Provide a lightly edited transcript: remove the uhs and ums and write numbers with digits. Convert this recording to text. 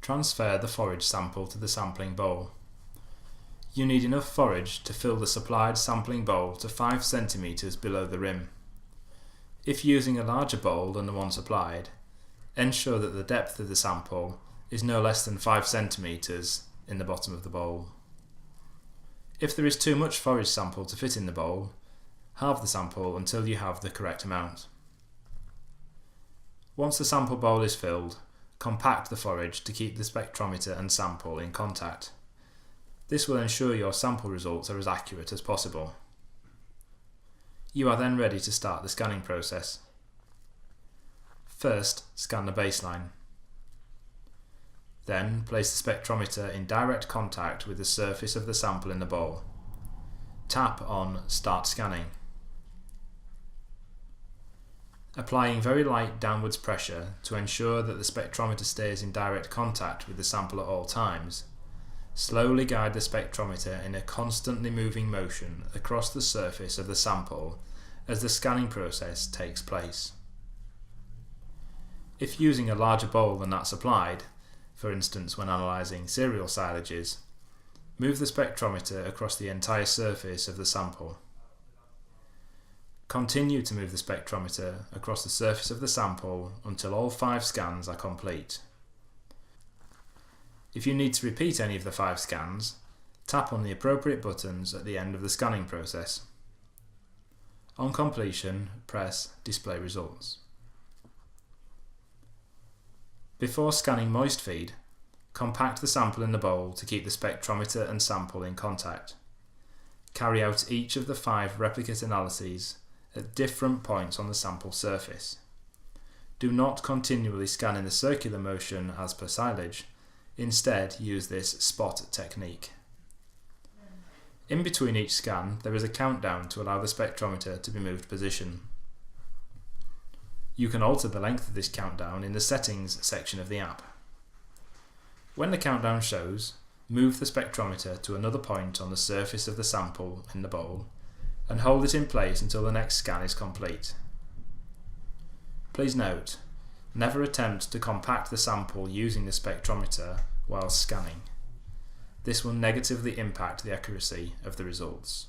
Transfer the forage sample to the sampling bowl. You need enough forage to fill the supplied sampling bowl to 5 cm below the rim. If using a larger bowl than the one supplied, ensure that the depth of the sample is no less than 5 cm in the bottom of the bowl. If there is too much forage sample to fit in the bowl, halve the sample until you have the correct amount. Once the sample bowl is filled, compact the forage to keep the spectrometer and sample in contact. This will ensure your sample results are as accurate as possible. You are then ready to start the scanning process. First, scan the baseline. Then, place the spectrometer in direct contact with the surface of the sample in the bowl. Tap on Start Scanning. Applying very light downwards pressure to ensure that the spectrometer stays in direct contact with the sample at all times, slowly guide the spectrometer in a constantly moving motion across the surface of the sample as the scanning process takes place. If using a larger bowl than that supplied, for instance when analysing cereal silages, move the spectrometer across the entire surface of the sample. Continue to move the spectrometer across the surface of the sample until all 5 scans are complete. If you need to repeat any of the 5 scans, tap on the appropriate buttons at the end of the scanning process. On completion, press Display Results. Before scanning moist feed, compact the sample in the bowl to keep the spectrometer and sample in contact. Carry out each of the 5 replicate analyses at different points on the sample surface. Do not continually scan in the circular motion as per silage. Instead, use this spot technique. In between each scan, there is a countdown to allow the spectrometer to be moved position. You can alter the length of this countdown in the Settings section of the app. When the countdown shows, move the spectrometer to another point on the surface of the sample in the bowl and hold it in place until the next scan is complete. Please note, never attempt to compact the sample using the spectrometer while scanning. This will negatively impact the accuracy of the results.